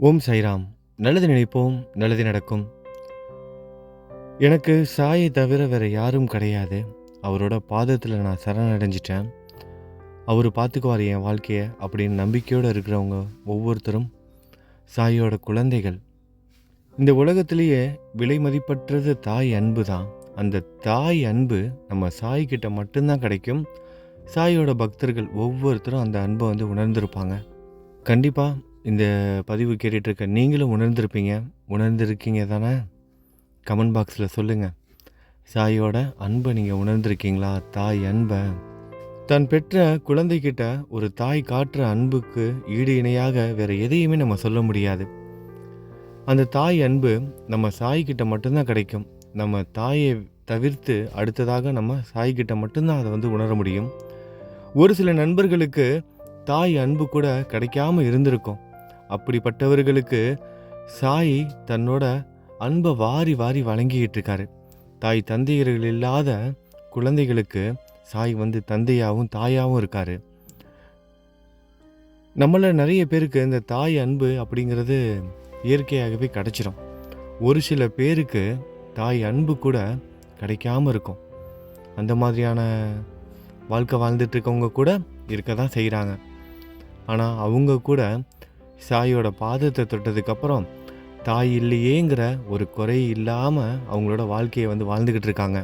ஓம் சாய்ராம். நல்லது நினைப்போம், நல்லது நடக்கும். எனக்கு சாயை தவிர வேற யாரும் கிடையாது. அவரோட பாதத்தில் நான் சரணடைஞ்சிட்டேன். அவர் பார்த்துக்குவார் என் வாழ்க்கையை அப்படின்னு நம்பிக்கையோடு இருக்கிறவங்க ஒவ்வொருத்தரும் சாயோட குழந்தைகள். இந்த உலகத்திலேயே விலை மதிப்பற்றது தாய் அன்பு தான். அந்த தாய் அன்பு நம்ம சாய்கிட்ட மட்டும்தான் கிடைக்கும். சாயோட பக்தர்கள் ஒவ்வொருத்தரும் அந்த அன்பை உணர்ந்திருப்பாங்க. கண்டிப்பாக இந்த பதிவு கேட்டுட்ருக்க நீங்களும் உணர்ந்திருக்கீங்க தானே? கமெண்ட் பாக்ஸில் சொல்லுங்கள். சாயோட அன்பை நீங்கள் உணர்ந்திருக்கீங்களா? தாய் அன்பை தான் பெற்ற குழந்தைகிட்ட ஒரு தாய் காட்டுற அன்புக்கு ஈடு இணையாக வேறு எதையுமே நம்ம சொல்ல முடியாது. அந்த தாய் அன்பு நம்ம சாய்கிட்ட மட்டும்தான் கிடைக்கும். நம்ம தாயை தவிர்த்து அடுத்ததாக நம்ம சாய்கிட்ட மட்டும்தான் அதை உணர முடியும். ஒரு சில நண்பர்களுக்கு தாய் அன்பு கூட கிடைக்காம இருந்திருக்கும். அப்படிப்பட்டவர்களுக்கு சாய் தன்னோட அன்பை வாரி வாரி வழங்கிக்கிட்டு இருக்காரு. தாய் தந்தையர்கள் இல்லாத குழந்தைகளுக்கு சாய் தந்தையாகவும் தாயாகவும் இருக்காரு. நம்மள நிறைய பேருக்கு இந்த தாய் அன்பு அப்படிங்கிறது இயற்கையாகவே கிடைச்சிடும். ஒரு சில பேருக்கு தாய் அன்பு கூட கிடைக்காம இருக்கும். அந்த மாதிரியான வாழ்க்கை வாழ்ந்துட்டு இருக்கவங்க கூட இருக்க தான் செய்கிறாங்க. ஆனால் அவங்க கூட சாயோட பாதத்தை தொட்டதுக்கப்புறம் தாய் இல்லையேங்கிற ஒரு குறை இல்லாமல் அவங்களோட வாழ்க்கையை வாழ்ந்துக்கிட்டு இருக்காங்க.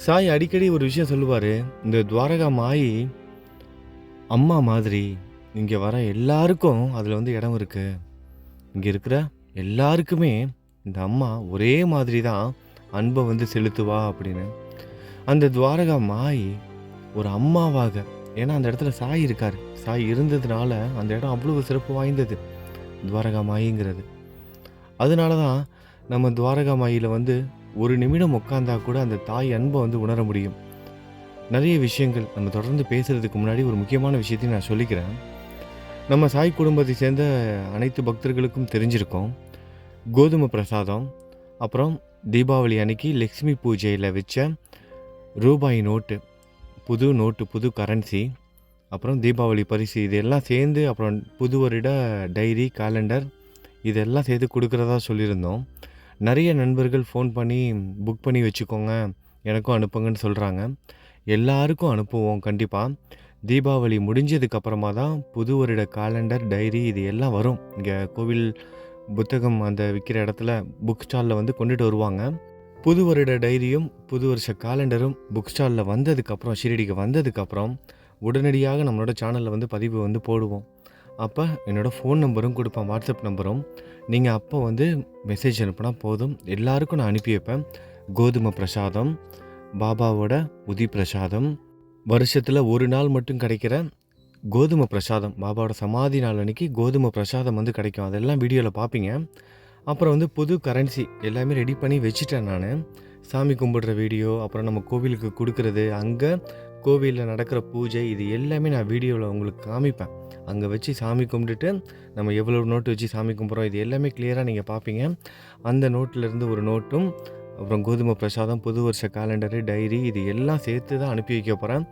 சாய் அடிக்கடி ஒரு விஷயம் சொல்லுவார். இந்த துவாரகா மாயி அம்மா மாதிரி, இங்கே வர எல்லாருக்கும் அதில் இடம் இருக்குது. இங்கே இருக்கிற எல்லாருக்குமே இந்த அம்மா ஒரே மாதிரி தான் அன்பை செலுத்துவா அப்படின்னு. அந்த துவாரகா மாயி ஒரு அம்மாவாக, ஏன்னா அந்த இடத்துல சாய் இருக்கார். சாய் இருந்ததுனால அந்த இடம் அவ்வளவு சிறப்பு வாய்ந்தது துவாரகா மாயிங்கிறது. அதனால தான் நம்ம துவாரகா மாயில் ஒரு நிமிடம் உட்காந்தா கூட அந்த தாய் அன்பை உணர முடியும். நிறைய விஷயங்கள் நம்ம தொடர்ந்து பேசுகிறதுக்கு முன்னாடி ஒரு முக்கியமான விஷயத்தையும் நான் சொல்லிக்கிறேன். நம்ம சாய் குடும்பத்தை சேர்ந்த அனைத்து பக்தர்களுக்கும் தெரிஞ்சிருக்கோம். கோதுமை பிரசாதம், அப்புறம் தீபாவளி அன்னைக்கு லக்ஷ்மி பூஜையில் வச்ச ரூபாய் நோட்டு, புது நோட்டு, புது கரன்சி, அப்புறம் தீபாவளி பரிசு, இதெல்லாம் சேர்ந்து, அப்புறம் புது வருட டைரி, கேலண்டர், இதெல்லாம் சேர்த்து கொடுக்குறதா சொல்லியிருந்தோம். நிறைய நண்பர்கள் ஃபோன் பண்ணி புக் பண்ணி வச்சுக்கோங்க, எனக்கும் அனுப்புங்கன்னு சொல்கிறாங்க. எல்லாருக்கும் அனுப்புவோம் கண்டிப்பாக. தீபாவளி முடிஞ்சதுக்கப்புறமா தான் புது வருட கேலண்டர், டைரி இது எல்லாம் வரும். இங்கே கோவில் புத்தகம் அந்த விற்கிற இடத்துல புக் ஸ்டாலில் கொண்டுட்டு வருவாங்க. புது வருட டைரியும் புது வருஷ காலண்டரும் புக் ஸ்டாலில் வந்ததுக்கப்புறம், ஷிரடிக்கு வந்ததுக்கப்புறம் உடனடியாக நம்மளோட சேனலில் பதிவு போடுவோம். அப்போ என்னோடய ஃபோன் நம்பரும் கொடுப்பேன், வாட்ஸ்அப் நம்பரும். நீங்கள் அப்போ மெசேஜ் அனுப்புனா போதும், எல்லாருக்கும் நான் அனுப்பி வைப்பேன். கோதுமை பிரசாதம், பாபாவோட உதி பிரசாதம், வருஷத்தில் ஒரு நாள் மட்டும் கிடைக்கிற கோதுமை பிரசாதம், பாபாவோட சமாதி நாள் அன்றைக்கி கோதுமை பிரசாதம் கிடைக்கும். அதெல்லாம் வீடியோவில் பார்ப்பீங்க. அப்புறம் புது கரன்சி எல்லாமே ரெடி பண்ணி வச்சுட்டேன் நான். சாமி கும்பிடுற வீடியோ, அப்புறம் நம்ம கோவிலுக்கு கொடுக்குறது, அங்கே கோவிலில் நடக்கிற பூஜை, இது எல்லாமே நான் வீடியோவில் உங்களுக்கு காமிப்பேன். அங்கே வச்சு சாமி கும்பிட்டுட்டு நம்ம எவ்வளோ நோட்டு வச்சு சாமி கும்பிட்றோம், இது எல்லாமே கிளியராக நீங்கள் பார்ப்பீங்க. அந்த நோட்டிலேருந்து ஒரு நோட்டும், அப்புறம் கோதுமை பிரசாதம், புது வருஷ காலண்டரு, டைரி, இது எல்லாம் சேர்த்து தான் அனுப்பி வைக்க போகிறேன்.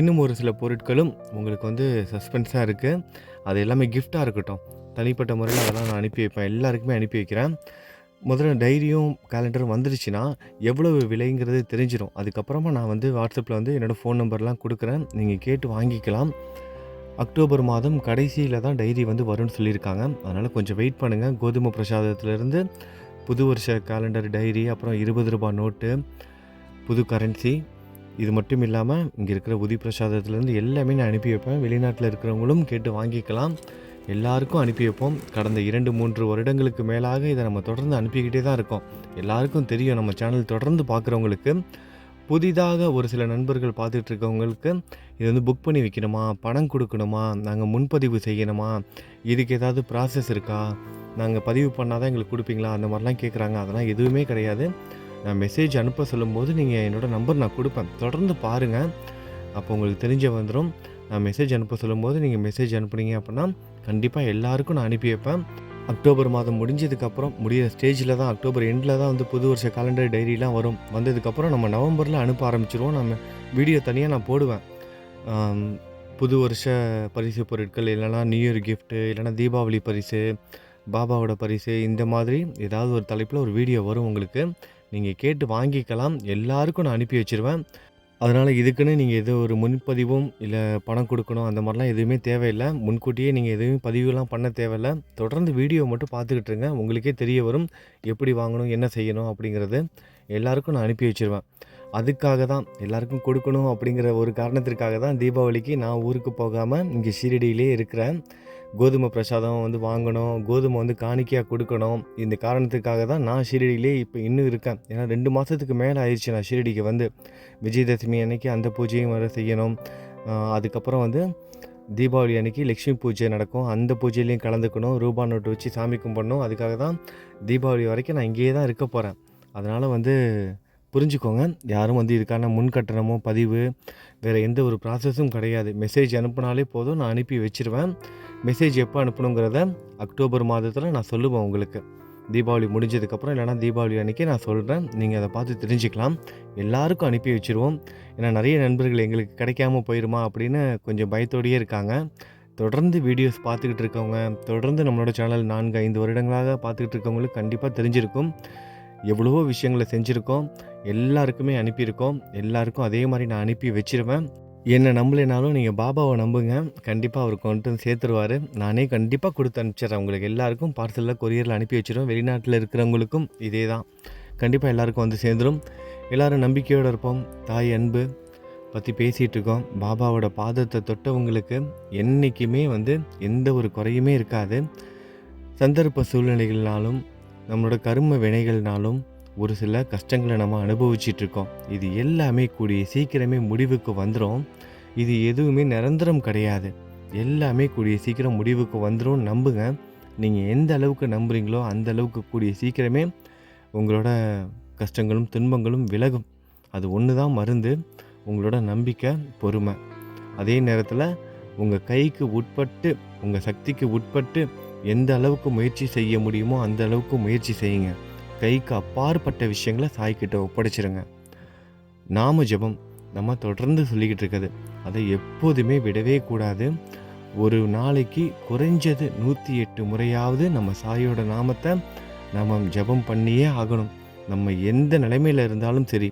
இன்னும் ஒரு சில பொருட்களும் உங்களுக்கு சஸ்பென்ஸாக இருக்குது. அது எல்லாமே கிஃப்டாக இருக்கட்டும். தனிப்பட்ட முறையில் அதெல்லாம் நான் அனுப்பி வைப்பேன், எல்லாருக்குமே அனுப்பி வைக்கிறேன். முதல்ல டைரியும் கேலண்டரும் வந்துடுச்சுன்னா எவ்வளவு விலைங்கிறது தெரிஞ்சிடும். அதுக்கப்புறமா நான் வாட்ஸ்அப்பில் என்னோடய ஃபோன் நம்பர்லாம் கொடுக்குறேன், நீங்கள் கேட்டு வாங்கிக்கலாம். அக்டோபர் மாதம் கடைசியில் தான் டைரி வரும்னு சொல்லியிருக்காங்க. அதனால் கொஞ்சம் வெயிட் பண்ணுங்கள். கோதுமை பிரசாதத்துலேருந்து புது வருஷ கேலண்டர், டைரி, அப்புறம் 20 ரூபாய் நோட்டு, புது கரன்சி, இது மட்டும் இல்லாமல் இங்கே இருக்கிற உதி பிரசாதத்துலேருந்து எல்லாமே நான் அனுப்பி வைப்பேன். வெளிநாட்டில் இருக்கிறவங்களும் கேட்டு வாங்கிக்கலாம். எல்லாருக்கும் அனுப்பி வைப்போம். கடந்த 2-3 வருடங்களுக்கு மேலாக இதை நம்ம தொடர்ந்து அனுப்பிக்கிட்டே தான் இருக்கோம். எல்லாருக்கும் தெரியும், நம்ம சேனல் தொடர்ந்து பார்க்குறவங்களுக்கு. புதிதாக ஒரு சில நண்பர்கள் பார்த்துட்டு இருக்கவங்களுக்கு இது புக் பண்ணி வைக்கணுமா, பணம் கொடுக்கணுமா, நாங்கள் முன்பதிவு செய்யணுமா, இதுக்கு ஏதாவது ப்ராசஸ் இருக்கா, நாங்கள் பதிவு பண்ணால் தான் எங்களுக்கு கொடுப்பீங்களா, அந்த மாதிரிலாம் கேட்குறாங்க. அதெல்லாம் எதுவுமே கிடையாது. நான் மெசேஜ் அனுப்ப சொல்லும்போது நீங்கள் என்னோடய நம்பர் நான் கொடுப்பேன், தொடர்ந்து பாருங்கள். அப்போ உங்களுக்கு தெரிஞ்ச வந்துடும். நான் மெசேஜ் அனுப்ப சொல்லும்போது நீங்கள் மெசேஜ் அனுப்புனீங்க அப்படின்னா கண்டிப்பாக எல்லாருக்கும் நான் அனுப்பி வைப்பேன். அக்டோபர் மாதம் முடிஞ்சதுக்கப்புறம், முடிகிற ஸ்டேஜில் தான், அக்டோபர் எண்டில் தான் புது வருஷ காலண்டர், டைரிலாம் வரும். வந்ததுக்கப்புறம் நம்ம நவம்பரில் அனுப்ப ஆரம்பிச்சிருவோம். நம்ம வீடியோ தனியாக நான் போடுவேன். புது வருஷ பரிசு பொருட்கள், இல்லைனா நியூ இயர் கிஃப்ட்டு, இல்லைனா தீபாவளி பரிசு, பாபாவோட பரிசு இந்த மாதிரி ஏதாவது ஒரு தலைப்பில் ஒரு வீடியோ வரும் உங்களுக்கு. நீங்கள் கேட்டு வாங்கிக்கலாம். எல்லாருக்கும் நான் அனுப்பி வச்சுருவேன். அதனால் இதுக்குன்னு நீங்கள் எது ஒரு முன்பதிவும் இல்லை பணம் கொடுக்கணும் அந்த மாதிரிலாம் எதுவுமே தேவையில்லை. முன்கூட்டியே நீங்கள் எதுவும் பதிவுலாம் பண்ண தேவையில்ல. தொடர்ந்து வீடியோ மட்டும் பார்த்துக்கிட்டு இருங்க. உங்களுக்கே தெரிய வரும் எப்படி வாங்கணும், என்ன செய்யணும் அப்படிங்கிறது. எல்லாருக்கும் நான் அனுப்பி வச்சுருவேன். அதுக்காக தான் எல்லாருக்கும் கொடுக்கணும் அப்படிங்கிற ஒரு காரணத்திற்காக தான் தீபாவளிக்கு நான் ஊருக்கு போகாமல் இங்கே ஷீரடியிலே இருக்கிறேன். கோதுமை பிரசாதம் வந்து வாங்கணும், கோதுமை வந்து காணிக்கையாக கொடுக்கணும். இந்த காரணத்துக்காக தான் நான் ஷீரடியிலே இப்போ இன்னும் இருக்கேன். ஏன்னா 2 மாதத்துக்கு மேலே ஆயிடுச்சு நான் ஷீரடிக்கு வந்து. விஜயதசமி அன்னைக்கு அந்த பூஜையும் வேறு செய்யணும். அதுக்கப்புறம் வந்து தீபாவளி அன்னைக்கு லக்ஷ்மி பூஜை நடக்கும். அந்த பூஜையிலையும் கலந்துக்கணும். ரூபா நோட்டு வச்சு சாமி கும்பிடணும். அதுக்காக தான் தீபாவளி வரைக்கும் நான் இங்கேயே தான் இருக்க போகிறேன். அதனால் வந்து புரிஞ்சுக்கோங்க. யாரும் வந்து இதுக்கான முன்கட்டணமோ பதிவு வேறு எந்த ஒரு ப்ராசஸும் கிடையாது. மெசேஜ் அனுப்புனாலே போதும், நான் அனுப்பி வச்சுருவேன். மெசேஜ் எப்போ அனுப்பணுங்கிறத அக்டோபர் மாதத்தில் நான் சொல்லுவேன் உங்களுக்கு. தீபாவளி முடிஞ்சதுக்கப்புறம் இல்லைனா தீபாவளி அன்றைக்கி நான் சொல்கிறேன். நீங்கள் அதை பார்த்து தெரிஞ்சுக்கலாம். எல்லாருக்கும் அனுப்பி வச்சுருவோம். ஏன்னா நிறைய நண்பர்கள் எங்களுக்கு கிடைக்காம போயிடுமா அப்படின்னு கொஞ்சம் பயத்தோடையே இருக்காங்க. தொடர்ந்து வீடியோஸ் பார்த்துக்கிட்டு இருக்கவங்க, தொடர்ந்து நம்மளோட சேனல் 4-5 வருடங்களாக பார்த்துக்கிட்டு இருக்கவங்களுக்கு கண்டிப்பாக தெரிஞ்சிருக்கும். எவ்வளவோ விஷயங்களை செஞ்சுருக்கோம். எல்லாருக்குமே அனுப்பியிருக்கோம். எல்லாருக்கும் அதே மாதிரி நான் அனுப்பி வச்சுருவேன். என்னை நம்பலைனாலும் நீங்கள் பாபாவை நம்புங்க. கண்டிப்பாக அவர் கொண்டு வந்து சேர்த்துருவார். நானே கண்டிப்பாக கொடுத்து அனுப்பிச்சிட்றேன். உங்களுக்கு எல்லாருக்கும் பார்சலில் கொரியரில் அனுப்பி வச்சிடுவேன். வெளிநாட்டில் இருக்கிறவங்களுக்கும் இதே தான். கண்டிப்பாக எல்லாருக்கும் வந்து சேர்ந்துடும். எல்லோரும் நம்பிக்கையோடு இருப்போம். தாய் அன்பு பற்றி பேசிகிட்டு இருக்கோம். பாபாவோட பாதத்தை தொட்டவங்களுக்கு என்றைக்குமே வந்து எந்த ஒரு குறையுமே இருக்காது. சந்தர்ப்ப சூழ்நிலைகள்னாலும் நம்மளோட கரும வினைகள்னாலும் ஒரு சில கஷ்டங்களை நம்ம அனுபவிச்சிட்ருக்கோம். இது எல்லாமே கூடிய சீக்கிரமே முடிவுக்கு வந்துடும். இது எதுவுமே நிரந்தரம் கிடையாது. எல்லாமே கூடிய சீக்கிரம் முடிவுக்கு வந்துடும். நம்புங்க. நீங்கள் எந்த அளவுக்கு நம்புகிறீங்களோ அந்த அளவுக்கு கூடிய சீக்கிரமே உங்களோட கஷ்டங்களும் துன்பங்களும் விலகும். அது ஒன்று தான் மருந்து. உங்களோட நம்பிக்கை, பொறுமை. அதே நேரத்தில் உங்கள் கைக்கு உட்பட்டு, உங்கள் சக்திக்கு உட்பட்டு எந்த அளவுக்கு முயற்சி செய்ய முடியுமோ அந்த அளவுக்கு முயற்சி செய்யுங்க. கைக்கு அப்பாற்பட்ட விஷயங்களை சாய்க்கிட்ட ஒப்படைச்சிருங்க. நாம ஜபம் நம்ம தொடர்ந்து சொல்லிக்கிட்டு இருக்குது. அதை எப்போதுமே விடவே கூடாது. ஒரு நாளைக்கு குறைஞ்சது 108 முறையாவது நம்ம சாயோட நாமத்தை நம்ம ஜபம் பண்ணியே ஆகணும். நம்ம எந்த நிலைமையில் இருந்தாலும் சரி,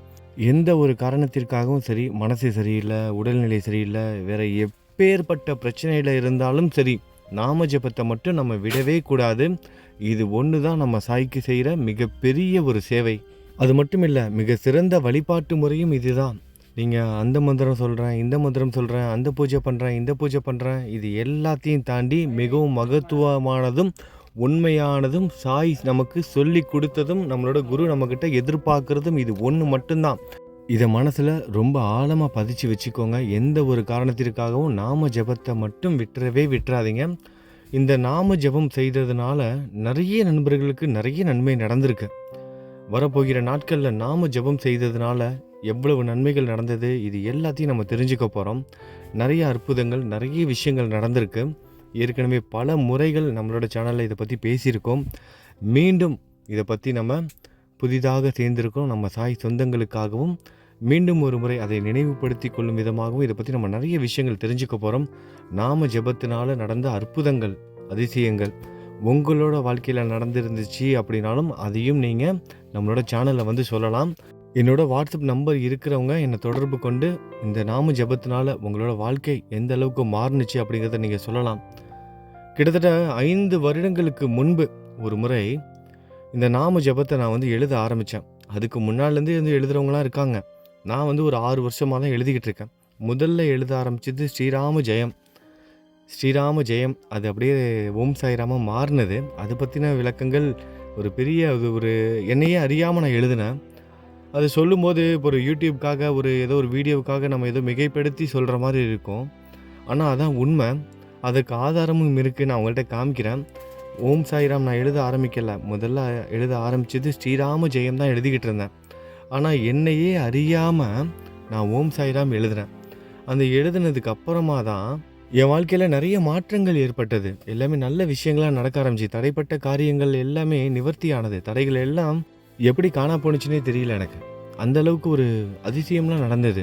எந்த ஒரு காரணத்திற்காகவும் சரி, மனசு சரியில்லை, உடல்நிலை சரியில்லை, வேற எப்பேற்பட்ட பிரச்சனையில் இருந்தாலும் சரி, நாம ஜபத்தை மட்டும் நம்ம விடவே கூடாது. இது ஒன்று தான் நம்ம சாய்க்கு செய்கிற மிகப்பெரிய ஒரு சேவை. அது மட்டும் இல்லை, மிக சிறந்த வழிபாட்டு முறையும் இதுதான். நீங்கள் அந்த மந்திரம் சொல்கிறேன், இந்த மந்திரம் சொல்கிறேன், அந்த பூஜை பண்ணுறேன், இந்த பூஜை பண்ணுறேன், இது எல்லாத்தையும் தாண்டி மிகவும் மகத்துவமானதும் உண்மையானதும் சாய் நமக்கு சொல்லி கொடுத்ததும் நம்மளோட குரு நம்மக்கிட்ட எதிர்பார்க்குறதும் இது ஒன்று மட்டும்தான். இதை மனசில் ரொம்ப ஆழமாக பதிச்சு வச்சுக்கோங்க. எந்த ஒரு காரணத்திற்காகவும் நாம ஜபத்தை மட்டும் விட்டுறாதீங்க. இந்த நாம ஜபம் செய்ததுனால நிறைய நண்பர்களுக்கு நிறைய நன்மை நடந்திருக்கு. வரப்போகிற நாட்களில் நாம ஜபம் செய்ததுனால எவ்வளவு நன்மைகள் நடந்தது, இது எல்லாத்தையும் நம்ம தெரிஞ்சுக்க போகிறோம். நிறைய அற்புதங்கள், நிறைய விஷயங்கள் நடந்திருக்கு. ஏற்கனவே பல முறைகள் நம்மளோட சேனலில் இதை பற்றி பேசியிருக்கோம். மீண்டும் இதை பற்றி நம்ம புதிதாக சேர்ந்திருக்கோம். நம்ம சாய் சொந்தங்களுக்காகவும் மீண்டும் ஒரு முறை அதை நினைவுபடுத்தி கொள்ளும் விதமாகவும் இதை பற்றி நம்ம நிறைய விஷயங்கள் தெரிஞ்சுக்க போகிறோம். நாம ஜபத்தினால நடந்த அற்புதங்கள், அதிசயங்கள் உங்களோட வாழ்க்கையில் நடந்திருந்துச்சு அப்படின்னாலும் அதையும் நீங்கள் நம்மளோட சேனலில் வந்து சொல்லலாம். என்னோட வாட்ஸ்அப் நம்பர் இருக்கிறவங்க என்னை தொடர்பு கொண்டு இந்த நாம ஜபத்தினால உங்களோட வாழ்க்கை எந்த அளவுக்கு மாறுனுச்சு அப்படிங்கிறத நீங்கள் சொல்லலாம். கிட்டத்தட்ட 5 வருடங்களுக்கு முன்பு ஒரு முறை இந்த நாம ஜபத்தை நான் வந்து எழுத ஆரம்பித்தேன். அதுக்கு முன்னாலேருந்து வந்து எழுதுகிறவங்களாம் இருக்காங்க. நான் வந்து ஒரு 6 வருஷமாக தான் எழுதிக்கிட்டு இருக்கேன். முதல்ல எழுத ஆரம்பித்தது ஸ்ரீராம ஜெயம். ஸ்ரீராம ஜெயம் அது அப்படியே ஓம் சாய்ராமாக மாறினது. அதை பற்றின விளக்கங்கள் ஒரு பெரிய ஒரு என்னையே அறியாமல் நான் எழுதினேன். அது சொல்லும்போது இப்போ ஒரு யூடியூப்காக ஏதோ ஒரு வீடியோவுக்காக நம்ம ஏதோ மிகைப்படுத்தி சொல்கிற மாதிரி இருக்கும். ஆனால் அதான் உண்மை. அதுக்கு ஆதாரமும் இருக்குது. நான் உங்கள்கிட்ட காமிக்கிறேன். ஓம் சாய்ராம் நான் எழுத ஆரம்பிக்கலை. முதல்ல எழுத ஆரம்பித்தது ஸ்ரீராம ஜெயம் தான் எழுதிக்கிட்டு இருந்தேன். ஆனால் என்னையே அறியாமல் நான் ஓம் சாய்ராம் எழுதுகிறேன். அந்த எழுதுனதுக்கு அப்புறமா தான் என் வாழ்க்கையில் நிறைய மாற்றங்கள் ஏற்பட்டது. எல்லாமே நல்ல விஷயங்களாக நடக்க ஆரம்பிச்சு. தடைப்பட்ட காரியங்கள் எல்லாமே நிவர்த்தி ஆனது. தடைகள் எல்லாம் எப்படி காணா போணுச்சுன்னே தெரியல எனக்கு. அந்தளவுக்கு ஒரு அதிசயம்லாம் நடந்தது.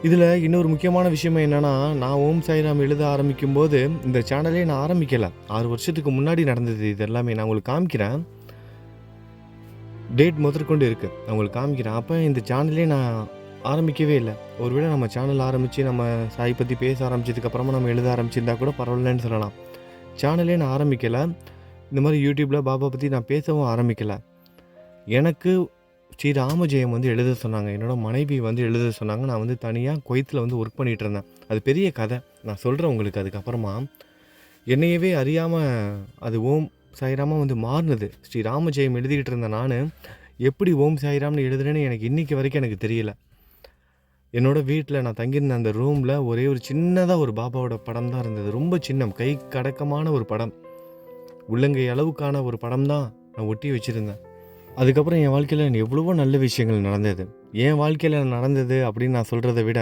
இதில் இன்னொரு முக்கியமான விஷயம் என்னென்னா, நான் ஓம் சாய்ராம் எழுத ஆரம்பிக்கும்போது இந்த சேனலே நான் ஆரம்பிக்கலை. 6 வருஷத்துக்கு முன்னாடி நடந்தது இது எல்லாமே. நான் உங்களுக்கு காமிக்கிறேன். டேட் முதற்கொண்டு இருக்குது. நான் உங்களுக்கு காமிக்கிறேன். அப்போ இந்த சேனலே நான் ஆரம்பிக்கவே இல்லை. ஒருவேளை நம்ம சேனல் ஆரம்பித்து நம்ம சாய் பற்றி பேச ஆரம்பித்ததுக்கப்புறமா நம்ம எழுத ஆரம்பிச்சிருந்தா கூட பரவாயில்லன்னு சொல்லலாம். சேனலே நான் ஆரம்பிக்கலை. இந்த மாதிரி யூடியூப்பில் பாபா பற்றி நான் பேசவும் ஆரம்பிக்கலை. எனக்கு ஸ்ரீ ராமஜெயம் வந்து எழுத சொன்னாங்க. என்னோடய மனைவி வந்து எழுத சொன்னாங்க. நான் வந்து தனியாக குவைத்தில் வந்து ஒர்க் பண்ணிகிட்டு இருந்தேன். அது பெரிய கதை, நான் சொல்கிறேன் உங்களுக்கு. அதுக்கப்புறமா என்னையவே அறியாமல் அது ஓம் சாய்ராமாக வந்து மாறினது. ஸ்ரீ ராமஜெயம் எழுதிக்கிட்டு இருந்த நான் எப்படி ஓம் சாய்ராம்னு எழுதுறேன்னு எனக்கு இன்றைக்கி வரைக்கும் எனக்கு தெரியல. என்னோடய வீட்டில் நான் தங்கியிருந்த அந்த ரூமில் ஒரே ஒரு சின்னதாக ஒரு பாபாவோட படம் தான் இருந்தது. ரொம்ப சின்னம், கை கடக்கமான ஒரு படம், உள்ளங்கை அளவுக்கான ஒரு படம் தான் நான் ஒட்டி வச்சுருந்தேன். அதுக்கப்புறம் என் வாழ்க்கையில் எவ்வளவோ நல்ல விஷயங்கள் நடந்தது. என் வாழ்க்கையில் நடந்தது அப்படின்னு நான் சொல்கிறத விட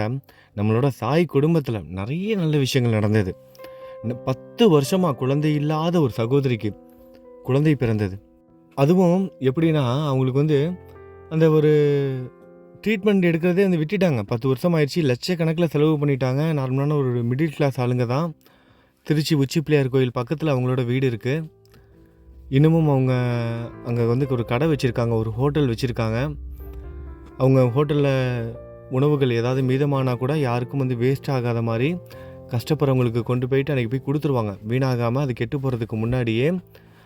நம்மளோட சாய் குடும்பத்தில் நிறைய நல்ல விஷயங்கள் நடந்தது. 10 வருஷமாக குழந்தை இல்லாத ஒரு சகோதரிக்கு குழந்தை பிறந்தது. அதுவும் எப்படின்னா, அவங்களுக்கு வந்து அந்த ஒரு ட்ரீட்மெண்ட் எடுக்கிறதே வந்து விட்டுட்டாங்க. 10 வருஷம் ஆயிடுச்சு, லட்சக்கணக்கில் செலவு பண்ணிட்டாங்க. நார்மலான ஒரு மிடில் கிளாஸ் ஆளுங்க தான். திருச்சி உச்சி பிள்ளையார் கோயில் பக்கத்தில் அவங்களோட வீடு இருக்குது. இன்னமும் அவங்க அங்கே வந்து ஒரு கடை வச்சுருக்காங்க, ஒரு ஹோட்டல் வச்சுருக்காங்க. அவங்க ஹோட்டலில் உணவுகள் ஏதாவது மீதமானால் கூட யாருக்கும் வந்து வேஸ்ட் ஆகாத மாதிரி கஷ்டப்படுறவங்களுக்கு கொண்டு போயிட்டு அன்றைக்கி போய் கொடுத்துருவாங்க. வீணாகாமல் அது கெட்டு போகிறதுக்கு முன்னாடியே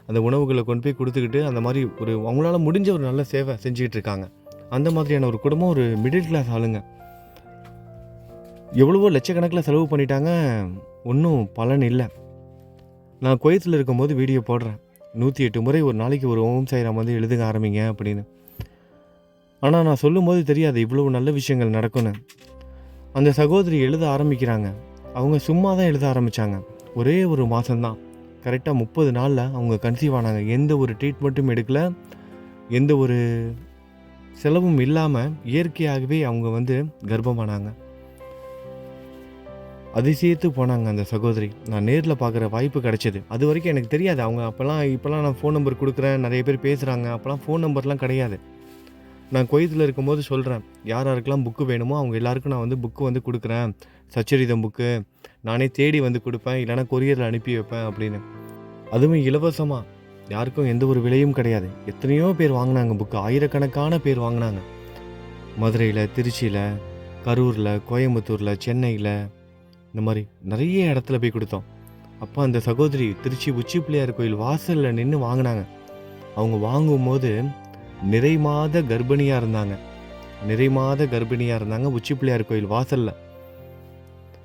அந்த உணவுகளை கொண்டு போய் கொடுத்துக்கிட்டு அந்த மாதிரி ஒரு அவங்களால முடிஞ்ச ஒரு நல்ல சேவை செஞ்சுக்கிட்டு இருக்காங்க. அந்த மாதிரியான ஒரு குடும்பம், ஒரு மிடில் கிளாஸ் ஆளுங்க. எவ்வளவோ லட்சக்கணக்கில் செலவு பண்ணிட்டாங்க, ஒன்றும் பலன் இல்லை. நான் குவைத்தில் இருக்கும்போது வீடியோ போடுறேன், 108 முறை ஒரு நாளைக்கு ஒரு ஓம் சாய்ராம் வந்து எழுதுங்க ஆரம்பிங்க அப்படின்னு. ஆனால் நான் சொல்லும்போது தெரியாது இவ்வளவு நல்ல விஷயங்கள் நடக்கும்னு. அந்த சகோதரி எழுத ஆரம்பிக்கிறாங்க. அவங்க சும்மா தான் எழுத ஆரம்பித்தாங்க. ஒரே ஒரு மாதம்தான், கரெக்டாக 30 நாளில் அவங்க கன்சீவ் ஆனாங்க. எந்த ஒரு ட்ரீட்மெண்ட்டும் எடுக்கலை, எந்த ஒரு செலவும் இல்லாமல் இயற்கையாகவே அவங்க வந்து கர்ப்பமானாங்க. அதிசயத்து போனாங்க அந்த சகோதரி. நான் நேரில் பார்க்குற வாய்ப்பு கிடச்சிது. அது வரைக்கும் எனக்கு தெரியாது. அவங்க இப்போல்லாம் நான் ஃபோன் நம்பர் கொடுக்குறேன், நிறைய பேர் பேசுகிறாங்க. அப்போல்லாம் ஃபோன் நம்பர்லாம் கிடையாது. நான் குவைத்தில் இருக்கும்போது சொல்கிறேன், யார் யாருக்கெல்லாம் புக்கு வேணுமோ அவங்க எல்லாருக்கும் நான் வந்து புக்கு வந்து கொடுக்குறேன், சச்சரிதம் புக்கு நானே தேடி வந்து கொடுப்பேன், இல்லைனா கொரியரில் அனுப்பி வைப்பேன் அப்படின்னு. அதுவும் இலவசமாக, யாருக்கும் எந்த ஒரு விலையும் கிடையாது. எத்தனையோ பேர் வாங்கினாங்க புக்கு, ஆயிரக்கணக்கான பேர் வாங்கினாங்க. மதுரையில், திருச்சியில், கரூரில், கோயம்புத்தூரில், சென்னையில், இந்த மாதிரி நிறைய இடத்துல போய் கொடுத்தோம். அப்போ அந்த சகோதரி திருச்சி உச்சி பிள்ளையார் கோயில் வாசலில் நின்று வாங்கினாங்க. அவங்க வாங்கும்போது நிறை மாத கர்ப்பிணியாக இருந்தாங்க உச்சி பிள்ளையார் கோயில் வாசலில்.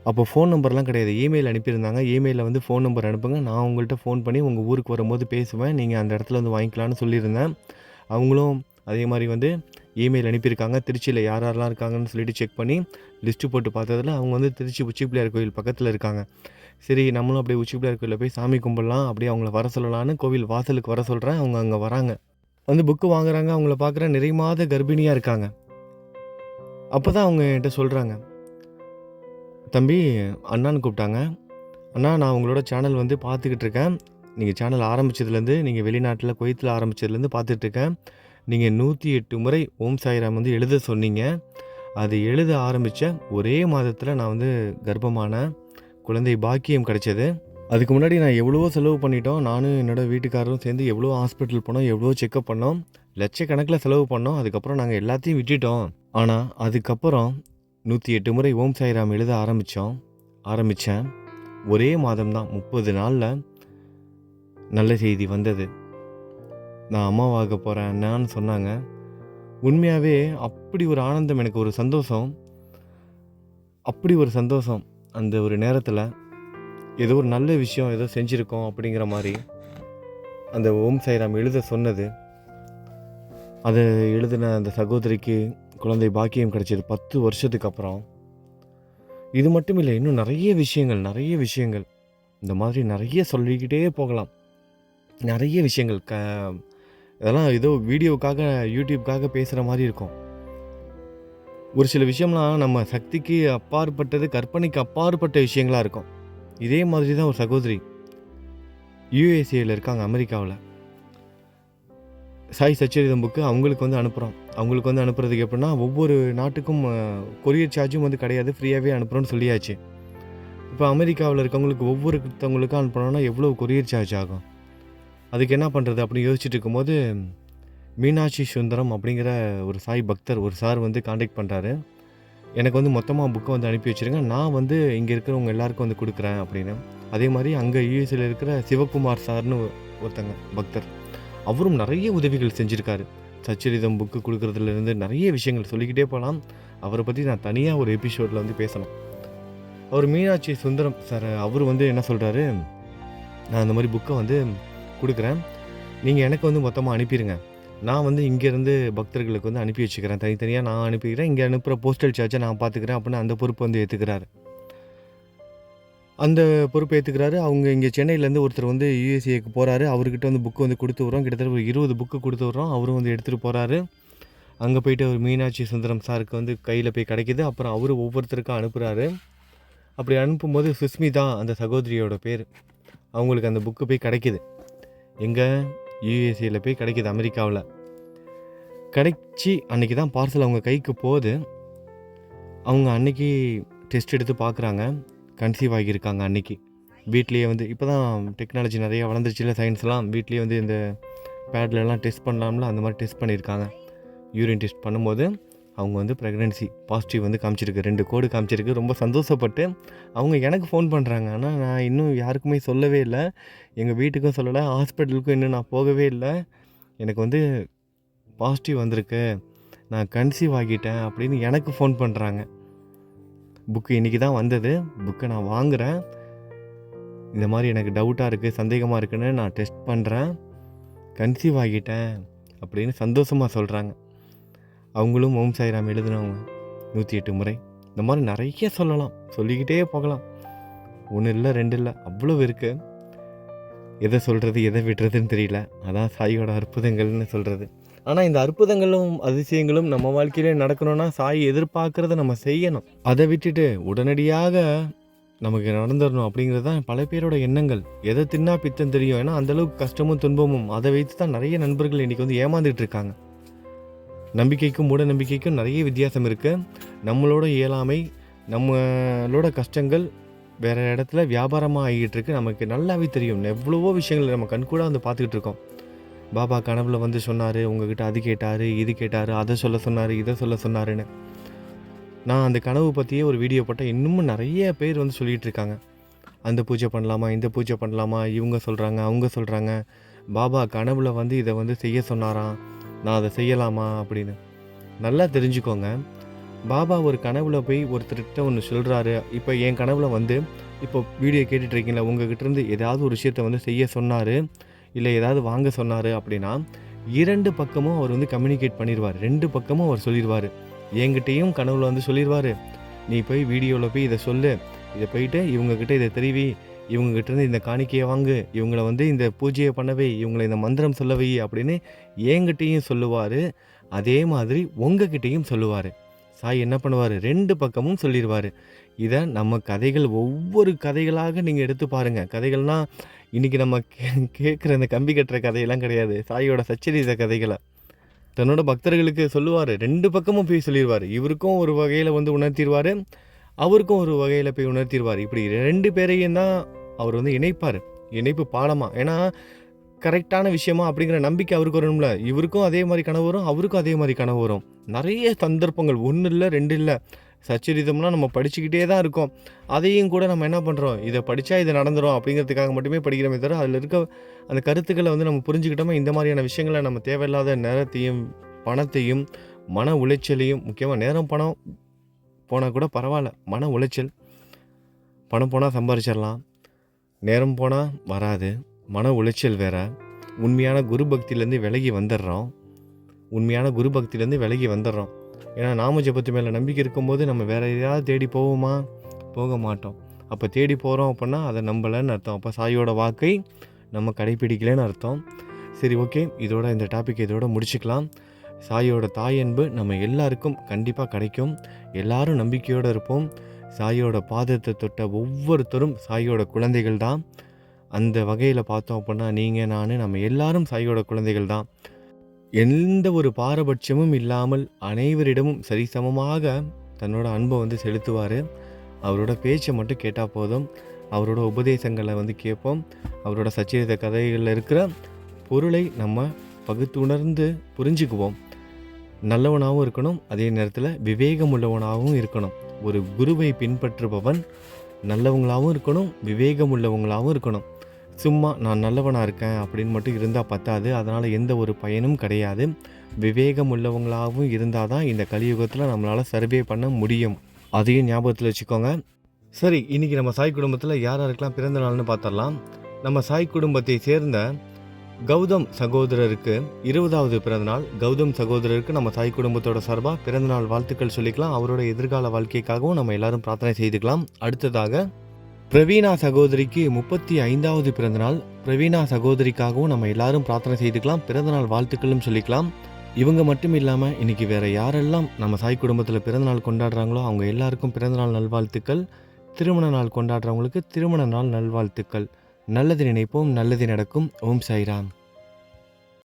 அப்போ ஃபோன் நம்பர்லாம் கிடையாது, இமெயில் அனுப்பியிருந்தாங்க. இமெயிலில் வந்து ஃபோன் நம்பர் அனுப்புங்க, நான் உங்கள்கிட்ட ஃபோன் பண்ணி உங்கள் ஊருக்கு வரும்போது பேசுவேன், நீங்கள் அந்த இடத்துல வந்து வாங்கிக்கலான்னு சொல்லியிருந்தேன். அவங்களும் அதே மாதிரி வந்து இமெயில் அனுப்பியிருக்காங்க. திருச்சியில் யார் யாரெல்லாம் இருக்காங்கன்னு சொல்லிட்டு செக் பண்ணி லிஸ்ட்டு போட்டு பார்த்ததில் அவங்க வந்து திருச்சி உச்சி பிள்ளையார் கோயில் பக்கத்தில் இருக்காங்க. சரி, நம்மளும் அப்படியே உச்சி பிள்ளையார் கோயிலில் போய் சாமி கும்பிடலாம், அப்படியே அவங்கள வர சொல்லலான்னு கோவில் வாசலுக்கு வர சொல்கிறேன். அவங்க அங்கே வராங்க, வந்து புக்கு வாங்குறாங்க. அவங்கள பார்க்குறேன், நிறை மாத கர்ப்பிணியாக இருக்காங்க. அப்போ தான் அவங்க என்கிட்ட சொல்கிறாங்க, தம்பி அண்ணான்னு கூப்பிட்டாங்க. அண்ணா, நான் உங்களோட சேனல் வந்து பார்த்துக்கிட்டு இருக்கேன். நீங்கள் சேனல் ஆரம்பித்ததுலேருந்து, நீங்கள் வெளிநாட்டில் குவைத்தில் ஆரம்பித்ததுலேருந்து பார்த்துட்ருக்கேன். நீங்கள் 108 முறை ஓம் சாய்ராம் வந்து எழுத சொன்னீங்க. அது எழுத ஆரம்பித்த ஒரே மாதத்தில் நான் வந்து கர்ப்பமான குழந்தை பாக்கியம் கிடைச்சது. அதுக்கு முன்னாடி நான் எவ்வளவோ செலவு பண்ணிட்டோம். நானும் என்னோடய வீட்டுக்காரரும் சேர்ந்து எவ்வளோ ஹாஸ்பிட்டல் போனோம், எவ்வளோ செக்கப் பண்ணோம், லட்சக்கணக்கில் செலவு பண்ணோம். அதுக்கப்புறம் நாங்கள் எல்லாத்தையும் விட்டுட்டோம். ஆனால் அதுக்கப்புறம் 108 முறை ஓம் சாய்ராம் எழுத ஆரம்பித்தேன். ஒரே மாதம்தான், 30 நாளில் நல்ல செய்தி வந்தது. நான் அம்மாவாக போகிறேன் அண்ணான்னு சொன்னாங்க. உண்மையாகவே அப்படி ஒரு ஆனந்தம், எனக்கு ஒரு சந்தோஷம், அப்படி ஒரு சந்தோஷம். அந்த ஒரு நேரத்தில் ஏதோ ஒரு நல்ல விஷயம் ஏதோ செஞ்சுருக்கோம் அப்படிங்கிற மாதிரி அந்த ஓம் சாய்ராம் எழுத சொன்னது. அதை எழுதின அந்த சகோதரிக்கு குழந்தை பாக்கியம் கிடைச்சது 10 வருஷத்துக்கு அப்புறம். இது மட்டும் இல்லை, இன்னும் நிறைய விஷயங்கள் இந்த மாதிரி நிறைய சொல்லிக்கிட்டே போகலாம். நிறைய விஷயங்கள் இதெல்லாம் ஏதோ வீடியோவுக்காக யூடியூப்காக பேசுகிற மாதிரி இருக்கும். ஒரு சில விஷயம்லாம் நம்ம சக்திக்கு அப்பாற்பட்டது, கற்பனைக்கு அப்பாற்பட்ட விஷயங்களாக இருக்கும். இதே மாதிரி தான் ஒரு சகோதரி யுஎஸ்ஏயில் இருக்காங்க, அமெரிக்காவில். சாய் சச்சரிதம் புக்கு அவங்களுக்கு வந்து அனுப்புகிறோம். அவங்களுக்கு வந்து அனுப்புறதுக்கு எப்படின்னா, ஒவ்வொரு நாட்டுக்கும் கொரியர் சார்ஜும் வந்து கிடையாது. ஃப்ரீயாகவே அனுப்புகிறோன்னு சொல்லியாச்சு. இப்போ அமெரிக்காவில் இருக்கவங்களுக்கு ஒவ்வொருத்தவங்களுக்கும் அனுப்பணும்னா எவ்வளோ கொரியர் சார்ஜ் ஆகும்? அதுக்கு என்ன பண்ணுறது அப்படின்னு யோசிச்சுட்டு இருக்கும்போது, மீனாட்சி சுந்தரம் அப்படிங்கிற ஒரு சாய் பக்தர் ஒரு சார் வந்து காண்டாக்ட் பண்ணுறாரு. எனக்கு வந்து மொத்தமாக புக்கை வந்து அனுப்பி வச்சுருங்க. நான் வந்து இங்கே இருக்கிறவங்க எல்லாருக்கும் வந்து கொடுக்குறேன் அப்படின்னு. அதே மாதிரி அங்கே யூஎஸ்ஏல இருக்கிற சிவகுமார் சார்னு ஒருத்தங்க பக்தர். அவரும் நிறைய உதவிகள் செஞ்சுருக்காரு. சச்சரிதம் புக்கு கொடுக்குறதுலேருந்து நிறைய விஷயங்கள் சொல்லிக்கிட்டே போகலாம். அவரை பற்றி நான் தனியாக ஒரு எபிசோடில் வந்து பேசணும். அவர் மீனாட்சி சுந்தரம் சார் அவர் வந்து என்ன சொல்கிறாரு, நான் இந்த மாதிரி புக்கை வந்து கொடுக்குறேன். நீங்கள் எனக்கு வந்து மொத்தமாக அனுப்பிடுங்க. நான் வந்து இங்கேருந்து பக்தர்களுக்கு வந்து அனுப்பி வச்சுக்கிறேன். தனித்தனியாக நான் அனுப்பிக்கிறேன். இங்கே அனுப்புகிற போஸ்டல் சார்ஜை நான் பார்த்துக்கிறேன் அப்படின்னு அந்த பொறுப்பு வந்து ஏற்றுக்கிறாரு. அந்த பொறுப்பை ஏற்றுக்கிறாரு. அவங்க இங்கே சென்னையிலேருந்து ஒருத்தர் வந்து யுஎஸ்ஏக்கு போகிறாரு. அவர்கிட்ட வந்து புக்கு வந்து கொடுத்து விட்றோம். கிட்டத்தட்ட ஒரு 20 புக்கு கொடுத்து விட்றோம். அவரும் வந்து எடுத்துகிட்டு போகிறாரு. அங்கே போயிட்டு அவர் மீனாட்சி சுந்தரம் சாருக்கு வந்து கையில் போய் கிடைக்கிது. அப்புறம் அவர் ஒவ்வொருத்தருக்கும் அனுப்புகிறாரு. அப்படி அனுப்பும்போது சுஸ்மிதா அந்த சகோதரியோட பேர். அவங்களுக்கு அந்த புக்கு போய் கிடைக்கிது. எங்கே யுஎஸ்ஏல போய் கிடைக்கிது, அமெரிக்காவில் கிடைச்சி. அன்றைக்கி தான் பார்சல் அவங்க கைக்கு போகுது. அவங்க அன்றைக்கி டெஸ்ட் எடுத்து பார்க்குறாங்க. கன்சீவ் ஆகியிருக்காங்க அன்றைக்கி. வீட்லேயே வந்து இப்போ தான் டெக்னாலஜி நிறையா வளர்ந்துருச்சுல, சயின்ஸ்லாம். வீட்லேயே வந்து இந்த பேட்லலாம் டெஸ்ட் பண்ணலாம்ல, அந்த மாதிரி டெஸ்ட் பண்ணியிருக்காங்க. யூரின் டெஸ்ட் பண்ணும்போது அவங்க வந்து ப்ரெக்னென்சி பாசிட்டிவ் வந்து காமிச்சிருக்கு. 2 கோடு காமிச்சிருக்கு. ரொம்ப சந்தோஷப்பட்டு அவங்க எனக்கு ஃபோன் பண்ணுறாங்க. ஆனால் நான் இன்னும் யாருக்குமே சொல்லவே இல்லை. எங்கள் வீட்டுக்கும் சொல்லலை, ஹாஸ்பிட்டலுக்கும் இன்னும் நான் போகவே இல்லை. எனக்கு வந்து பாசிட்டிவ் வந்திருக்கு, நான் கன்சீவ் ஆகிட்டேன் அப்படின்னு எனக்கு ஃபோன் பண்ணுறாங்க. புக்கு இன்றைக்கி தான் வந்தது. புக்கை நான் வாங்குகிறேன். இந்த மாதிரி எனக்கு டவுட்டாக இருக்குது, சந்தேகமாக இருக்குன்னு நான் டெஸ்ட் பண்ணுறேன், கன்சீவ் ஆகிட்டேன் அப்படின்னு சந்தோஷமாக சொல்கிறாங்க. அவங்களும் ஓம் சாய்ராம் எழுதினவங்க 108 முறை. இந்த மாதிரி நிறைய சொல்லலாம், சொல்லிக்கிட்டே போகலாம். 1 இல்லை 2 இல்லை, அவ்வளோ இருக்குது. எதை சொல்கிறது எதை விடுறதுன்னு தெரியல. அதான் சாயோட அற்புதங்கள்னு சொல்கிறது. ஆனால் இந்த அற்புதங்களும் அதிசயங்களும் நம்ம வாழ்க்கையிலே நடக்கணும்னா சாய் எதிர்பார்க்குறத நம்ம செய்யணும். அதை விட்டுட்டு உடனடியாக நமக்கு நடந்துடணும் அப்படிங்கிறது தான் பல பேரோட எண்ணங்கள். எதை தின்னா பித்தம் தெரியும். ஏன்னா அந்தளவுக்கு கஷ்டமும் துன்பமும் அதை வைத்து தான் நிறைய நண்பர்கள் இன்றைக்கி வந்து ஏமாந்துட்டு இருக்காங்க. நம்பிக்கைக்கும் மூட நம்பிக்கைக்கும் நிறைய வித்தியாசம் இருக்குது. நம்மளோட இயலாமை, நம்மளோட கஷ்டங்கள் வேறு இடத்துல வியாபாரமாக ஆகிட்டு இருக்கு. நமக்கு நல்லாவே தெரியும். எவ்வளவோ விஷயங்கள் நம்ம கண்கூட வந்து பார்த்துக்கிட்டு இருக்கோம். பாபா கனவுல வந்து சொன்னார், உங்ககிட்ட அது கேட்டார், இது கேட்டார், அதை சொல்ல சொன்னார், இதை சொல்ல சொன்னாருன்னு. நான் அந்த கனவு பற்றியே ஒரு வீடியோ போட்டால் இன்னமும் நிறைய பேர் வந்து சொல்லிகிட்டு இருக்காங்க. அந்த பூஜை பண்ணலாமா, இந்த பூஜை பண்ணலாமா, இவங்க சொல்கிறாங்க, அவங்க சொல்கிறாங்க. பாபா கனவுல வந்து இதை வந்து செய்ய சொன்னாராம், நான் அதை செய்யலாமா அப்படின்னு. நல்லா தெரிஞ்சுக்கோங்க, பாபா ஒரு கனவுல போய் ஒருத்தர்கிட்ட ஒன்று சொல்கிறாரு. இப்போ என் கனவுல வந்து இப்போ வீடியோ கேட்டுட்ருக்கீங்களா, உங்ககிட்டருந்து ஏதாவது ஒரு விஷயத்தை வந்து செய்ய சொன்னார், இல்லை ஏதாவது வாங்க சொன்னார் அப்படின்னா 2 பக்கமும் அவர் வந்து கம்யூனிகேட் பண்ணிடுவார். 2 பக்கமும் அவர் சொல்லிடுவார். என்கிட்டையும் கனவுல வந்து சொல்லிடுவார், நீ போய் வீடியோவில் போய் இதை சொல்லு, இதை போயிட்டு இவங்கக்கிட்ட இதை தெரிவி, இவங்ககிட்டருந்து இந்த காணிக்கையை வாங்கு, இவங்களை வந்து இந்த பூஜையை பண்ணவை, இவங்களை இந்த மந்திரம் சொல்லவை அப்படின்னு என்கிட்டையும் சொல்லுவார். அதே மாதிரி உங்ககிட்டையும் சொல்லுவார். சாய் என்ன பண்ணுவார், 2 பக்கமும் சொல்லிடுவார். இதை நம்ம கதைகள் ஒவ்வொரு கதைகளாக நீங்கள் எடுத்து பாருங்கள். கதைகள்னால் இன்றைக்கி நம்ம கேட்குற இந்த கம்பி கட்டுற கதையெல்லாம் கிடையாது. சாயோட சச்சரித கதைகளை தன்னோட பக்தர்களுக்கு சொல்லுவார். 2 பக்கமும் போய் சொல்லிடுவார். இவருக்கும் ஒரு வகையில் வந்து உணர்த்திடுவார், அவருக்கும் ஒரு வகையில் போய் உணர்த்திடுவார். இப்படி 2 பேரையும் தான் அவர் வந்து இணைப்பார். இணைப்பு பாலமாக. ஏன்னா கரெக்டான விஷயமா அப்படிங்கிற நம்பிக்கை அவருக்கு வரணும்ல. இவருக்கும் அதே மாதிரி கனவு வரும், அவருக்கும் அதே மாதிரி கனவு வரும். நிறைய சந்தர்ப்பங்கள் 1 இல்லை 2 இல்லை. சச்சரிதம்லாம் நம்ம படிச்சுக்கிட்டே தான் இருக்கோம். அதையும் கூட நம்ம என்ன பண்ணுறோம், இதை படித்தா இது நடந்துடும் அப்படிங்கிறதுக்காக மட்டுமே படிக்கிறோமே தவிர அதில் இருக்க அந்த கருத்துக்களை வந்து நம்ம புரிஞ்சுக்கிட்டோமா இந்த மாதிரியான விஷயங்களை நம்ம தேவையில்லாத நேரத்தையும் பணத்தையும் மன உளைச்சலையும், முக்கியமாக நேரம் பணம் போனால் கூட பரவாயில்ல, மன உளைச்சல். பணம் போனால் சம்பாரிச்சிடலாம், நேரம் போனால் வராது, மன உளைச்சல் வேறு. உண்மையான குரு பக்தியிலேருந்து விலகி வந்துடுறோம். ஏன்னா நாம ஜபத்து மேலே நம்பிக்கை இருக்கும்போது நம்ம வேறு எதையாவது தேடி போவோமா, போக மாட்டோம். அப்போ தேடி போகிறோம் அப்படின்னா அதை நம்பலைன்னு அர்த்தம். அப்போ சாயோட வாக்கை நம்ம கடைப்பிடிக்கலன்னு அர்த்தம். சரி, ஓகே, இதோட இந்த டாபிக் இதோட முடிச்சுக்கலாம். சாயோட தாய் அன்பு நம்ம எல்லாருக்கும் கண்டிப்பாக கிடைக்கும். எல்லாரும் நம்பிக்கையோடு இருப்போம். சாயோட பாதத்தை தொட்ட ஒவ்வொருத்தரும் சாயோட குழந்தைகள் தான். அந்த வகையில் பார்த்தோம் அப்படின்னா நீங்கள், நான், நம்ம எல்லாரும் சாயோட குழந்தைகள் தான். எந்த ஒரு பாரபட்சமும் இல்லாமல் அனைவரிடமும் சரிசமமாக தன்னோட அன்பை வந்து செலுத்துவார். அவரோட பேச்சை மட்டும் கேட்டால் போதும். அவரோட உபதேசங்களை வந்து கேட்போம். அவரோட சச்சரித்த கதைகளில் இருக்கிற பொருளை நம்ம பகுத்துணர்ந்து புரிஞ்சுக்குவோம். நல்லவனாகவும் இருக்கணும், அதே நேரத்தில் விவேகம் உள்ளவனாகவும் இருக்கணும். ஒரு குருவை பின்பற்றுபவன் நல்லவங்களாகவும் இருக்கணும், விவேகம் உள்ளவங்களாகவும் இருக்கணும். சும்மா நான் நல்லவனாக இருக்கேன் அப்படின்னு மட்டும் இருந்தால் பத்தாது. அதனால் எந்த ஒரு பயனும் கிடையாது. விவேகம் உள்ளவங்களாகவும் இருந்தால் தான் இந்த கலியுகத்தில் நம்மளால் சர்வே பண்ண முடியும். அதையும் ஞாபகத்தில் வச்சுக்கோங்க. சரி, இன்றைக்கி நம்ம சாய் குடும்பத்தில் யார் யாருக்கெல்லாம் பிறந்த நாள்னு பார்த்துடலாம். நம்ம சாய் குடும்பத்தை சேர்ந்த கௌதம் சகோதரருக்கு 20வது பிறந்தநாள். கௌதம் சகோதரருக்கு நம்ம சாய் குடும்பத்தோட சார்பாக பிறந்தநாள் வாழ்த்துக்கள் சொல்லிக்கலாம். அவரோட எதிர்கால வாழ்க்கைக்காகவும் நம்ம எல்லாரும் பிரார்த்தனை செய்துக்கலாம். அடுத்ததாக பிரவீனா சகோதரிக்கு 35வது பிறந்தநாள். பிரவீனா சகோதரிக்காகவும் நம்ம எல்லாரும் பிரார்த்தனை செய்துக்கலாம். பிறந்தநாள் வாழ்த்துக்களும் சொல்லிக்கலாம். இவங்க மட்டும் இல்லாமல் இன்றைக்கி வேறு யாரெல்லாம் நம்ம சாய் குடும்பத்தில் பிறந்தநாள் கொண்டாடுறாங்களோ அவங்க எல்லாருக்கும் பிறந்தநாள் நல்வாழ்த்துக்கள். திருமண நாள் கொண்டாடுறவங்களுக்கு திருமண நாள் நல்வாழ்த்துக்கள். நல்லது நினைப்போம், நல்லது நடக்கும். ஓம் சாய்ராம்.